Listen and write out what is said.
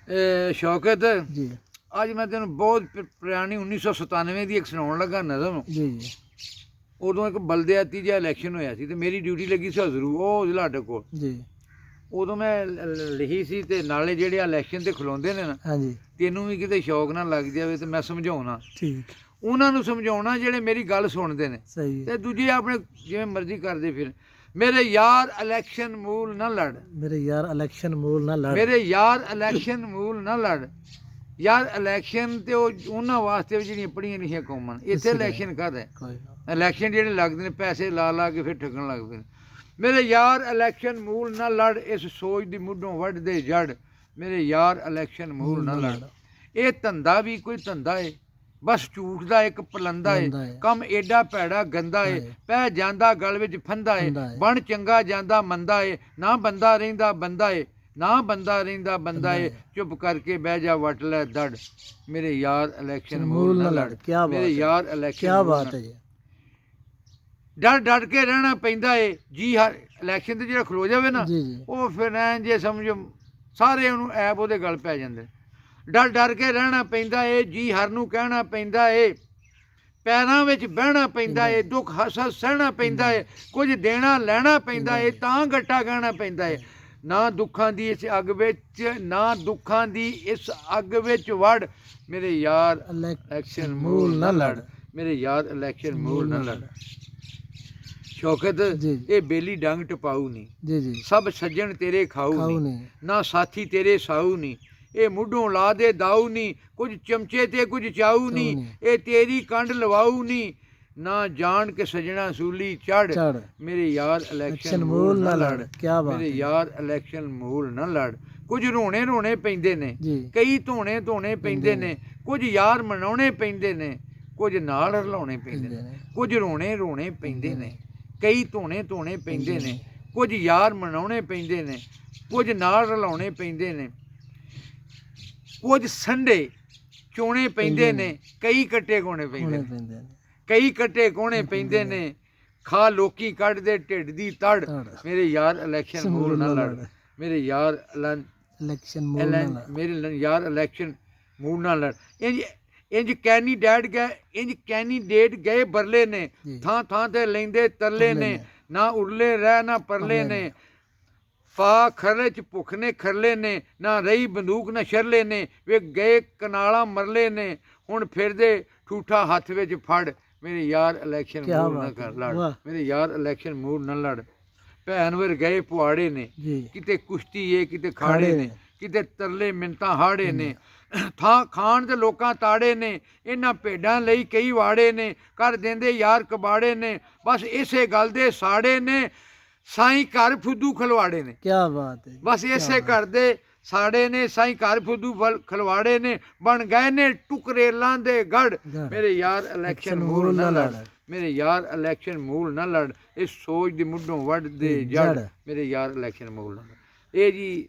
शौकत जी अज मैं तेन बहुत पुरानी 1997 की एक सुनाउण लगा नज़म। जी जी उदों एक बलदियाती जिहा इलैक्शन होया सी ते मेरी ड्यूटी लगी सी हज़रू वो जिलाडे कोल। जी उदों मैं लिखी सी ते नाले जेह्ड़े इलैक्शन ते खलोंदे ने ना, हाँ जी तैनूं भी किते शौक ना लग जावे ते मैं समझाउणा ठीक उन्हां नूं समझाउणा जेह्ड़े मेरी गल सुणदे ने सही है। ते दूजे अपने जिवें मर्जी करदे फिर। मेरे यार इलैक्शन मूल ना लड़, मेरे यार इलेक्शन मूल ना लड़। मेरे यार इलैक्शन मूल ना लड़। यार इलैक्शन ते उन्हां वास्ते जेह्ड़ियां पढ़ियां लिखियां कौमां न, इत्थे इलैक्शन काहदा है? कोई ना। इलैक्शन जेह्ड़े लगदे ने पैसे ला ला के फिर ठग्गन लगदे ने। मेरे यार इलैक्शन मूल ना लड़, इस सोच दी मुੱਢੋਂ ਵੱਢ ਦੇ ਜੜ। मेरे यार इलैक्शन मूल ना लड़। ਇਹ ਧੰਦਾ ਵੀ ਕੋਈ ਧੰਦਾ ਏ, ਬਸ ਝੂਠ ਦਾ ਇੱਕ ਪਲੰਦਾ ਏ। ਪਲੰਦਾ ਏ। ਕੰਮ ਏਡਾ ਭੈੜਾ ਗੰਦਾ ਏ, ਪੈ ਜਾਂਦਾ ਗਲ ਵਿੱਚ ਫੰਦਾ ਏ। ਫੰਦਾ ਏ। ਬਣ ਚੰਗਾ ਜਾਂਦਾ ਮੰਦਾ ਏ, ਨਾ ਬੰਦਾ ਰਹਿੰਦਾ ਬੰਦਾ ਏ, ਨਾ ਬੰਦਾ ਰਹਿੰਦਾ ਬੰਦਾ ਏ। ਚੁੱਪ ਕਰਕੇ ਬਹਿ ਜਾ ਵੱਟ ਲੈ ਦੜ। ਮੇਰੇ ਯਾਰ ਇਲੈਕਸ਼ਨ ਮੂਲ ਨਾ ਲੜ। क्या बात ਮੇਰੇ है, ਯਾਰ ਇਲੈਕਸ਼ਨ क्या ਮੂਲ बात ਨਾ है जी। ਡਰ ਡਰ ਕੇ ਰਹਿਣਾ ਪੈਂਦਾ ਏ ਜੀ। ਹਰ ਇਲੈਕਸ਼ਨ ਤੇ ਜਿਹੜਾ ਖਲੋ ਜਾਵੇ ਨਾ, जी जी ਉਹ ਫਿਰ ਐਂ ਜੇ ਸਮਝੋ ਸਾਰੇ ਉਹਨੂੰ ਐਪ ਉਹਦੇ ਗਲ ਪੈ ਜਾਂਦੇ। ਡਰ ਡਰ ਕੇ ਰਹਿਣਾ ਪੈਂਦਾ ਏ ਜੀ, ਹਰ ਨੂੰ ਕਹਿਣਾ ਪੈਂਦਾ ਏ। ਪੈਰਾਂ ਵਿੱਚ ਬਹਿਣਾ ਪੈਂਦਾ ਏ, ਦੁੱਖ ਹੱਸ ਹੱਸ ਸਹਿਣਾ ਪੈਂਦਾ ਏ। ਕੁਝ ਦੇਣਾ ਲੈਣਾ ਪੈਂਦਾ ਏ, ਤਾਂ ਗੱਟਾ ਗਹਿਣਾ ਪੈਂਦਾ ਏ। ਨਾ ਦੁੱਖਾਂ ਦੀ ਇਸ ਅੱਗ ਵਿੱਚ, ਨਾ ਦੁੱਖਾਂ ਦੀ ਇਸ ਅੱਗ ਵਿੱਚ ਵੜ। ਮੇਰੇ ਯਾਰ ਇਲੈਕਸ਼ਨ ਮੂਲ ਨਾ ਲੜ। ਮੇਰੇ ਯਾਰ ਇਲੈਕਸ਼ਨ ਮੂਲ ਨਾ ਲੜ। ਸ਼ੌਕਤ जी ਇਹ ਬੇਲੀ ਡੰਗ ਟਪਾਊ ਨਹੀਂ, जी जी ਸਭ ਸੱਜਣ ਤੇਰੇ ਖਾਊ खाऊ ਨਹੀਂ, नहीं ਨਾ ਸਾਥੀ ਤੇਰੇ ਸਾਊ ਨਹੀਂ। ਇਹ ਮੁੱਢੋਂ ਲਾ ਦੇ ਦਾਊ ਨਹੀਂ, ਕੁਝ ਚਮਚੇ ਤੇ ਕੁਝ ਚਾਊ ਨਹੀਂ। ਇਹ ਤੇਰੀ ਕੰਡ ਲਵਾਊ ਨਹੀਂ, ਨਾ ਜਾਣ ਕੇ ਸਜਣਾ ਸੂਲੀ ਚੜ। चढ़। ਮੇਰੇ ਯਾਰ ਇਲੈਕਸ਼ਨ इलेक्शन ਮੂਲ मूल ਨਾ ना ਲੜ। लड़। क्या बात ਮੇਰੇ है ਯਾਰ ਇਲੈਕਸ਼ਨ ਮੂਲ ਨਾ ਲੜ। ਕੁਝ ਰੋਣੇ ਰੋਣੇ ਪੈਂਦੇ ਨੇ, जी ਕਈ ਧੋਣੇ ਧੋਣੇ ਪੈਂਦੇ ਨੇ। ਕੁਝ ਯਾਰ ਮਨਾਉਣੇ ਪੈਂਦੇ ਨੇ, ਕੁਝ ਨਾਲ ਰਲਾਉਣੇ ਪੈਂਦੇ ਨੇ। ਕੁਝ ਰੋਣੇ ਰੋਣੇ ਪੈਂਦੇ ਨੇ, ਕਈ ਧੋਣੇ ਧੋਣੇ ਪੈਂਦੇ ਨੇ। ਕੁਝ ਯਾਰ ਮਨਾਉਣੇ ਪੈਂਦੇ ਨੇ, ਕੁਝ ਨਾਲ ਰਲਾਉਣੇ ਪੈਂਦੇ ਨੇ। ਕੁਝ ਸੰਡੇ ਚੋਣੇ ਪੈਂਦੇ ਨੇ, ਕਈ ਕੱਟੇ ਕੋਣੇ ਪੈਂਦੇ होने ਨੇ। पेंदे ने। ਕਈ ਕੱਟੇ ਕੋਣੇ ਪੈਂਦੇ ਨੇ, ਖਾ ਲੋਕੀ ਕੱਢਦੇ ਢਿੱਡ ਦੀ ਤੜ। तड़। ਮੇਰੇ ਯਾਰ ਇਲੈਕਸ਼ਨ ਮੂਲ ਨਾ ਲੜ। ਮੇਰੇ ਯਾਰ इलेक्शन मूल ना लड़। ਮੇਰੇ ਯਾਰ ਇਲੈਕਸ਼ਨ ਮੂਲ ਨਾ ਲੜ। ਇੰਜ ਇੰਜ ਕੈਂਡੀਡੇਟ ਗਏ ਬਰਲੇ ਨੇ, ਜੀ। ਥਾਂ ਥਾਂ ਤੇ ਲੈਂਦੇ ਤਰਲੇ ਤਰਲੇ ਨੇ। ਨੇ। ਨਾ ਉਰਲੇ ਰਹਿ ਨਾ ਪਰਲੇ ਪਰਲੇ ਨੇ, ਨੇ। ਪਾ ਖਰਲੇ ਚ ਭੁੱਖ ਨੇ ਖਰਲੇ ਨੇ। ਨਾ ਰਹੀ ਬੰਦੂਕ ਨਾ ਸ਼ਰਲੇ ਨੇ, ਵੇ ਗਏ ਕਨਾਲਾਂ ਮਰਲੇ ਨੇ। ਹੁਣ ਫਿਰਦੇ ਠੂਠਾ ਹੱਥ ਵਿੱਚ ਫੜ। ਮੇਰੇ ਯਾਰ ਇਲੈਕਸ਼ਨ क्या ਮੂਲ ਨਾ बात ਕਰ है, ਲੜ। वाह। ਮੇਰੇ ਯਾਰ ਇਲੈਕਸ਼ਨ ਮੂਲ ਨਾ ਲੜ। ਭੈਣ ਵਰ ਗਏ ਪੁਆੜੇ ਨੇ, जी ਕਿਤੇ ਕੁਸ਼ਤੀ ਏ ਕਿਤੇ ਖਾੜੇ ਖਾੜੇ ਨੇ, ਨੇ। ਕਿਤੇ ਤਰਲੇ ਮਿੰਤਾਂ ਹਾੜੇ ਨੇ। ਥਾਂ ਖਾਣ ਤੇ ਲੋਕਾਂ ਤਾੜੇ ਨੇ, ਇਹਨਾਂ ਭੇਡਾਂ ਲਈ ਕਈ ਵਾੜੇ ਨੇ। ਕਰ ਦਿੰਦੇ ਯਾਰ ਕਬਾੜੇ ਨੇ, ਬਸ ਇਸੇ ਗੱਲ ਦੇ ਸਾੜੇ ਨੇ। ਸਾਈਂ ਘਰ ਫੁੱਦੂ ਖਲਵਾੜੇ ਨੇ, क्या बात है। ਬਸ ਇਸੇ ਘਰ ਦੇ ਸਾੜੇ ਨੇ। ਸਾਈਂ ਘਰ ਫੁੱਦੂ ਖਲਵਾੜੇ ਨੇ, ਬਣ ਗਏ ਨੇ ਟੁਕਰੇਲਾਂ ਦੇ ਗੜ। गढ़। ਮੇਰੇ ਯਾਰ ਇਲੈਕਸ਼ਨ ਮੂਲ ਨਾ ਲੜ। ਮੇਰੇ ਯਾਰ ਇਲੈਕਸ਼ਨ ਮੂਲ ਨਾ ਲੜ, ਇਸ ਸੋਚ ਦੀ ਮੁੱਢੋਂ ਵੱਢ ਦੇ ਜੜ। ਜੜ। ਮੇਰੇ ਯਾਰ ਇਲੈਕਸ਼ਨ ਮੂਲ ਨਾ ਲੜ। ਇਹ ਜੀ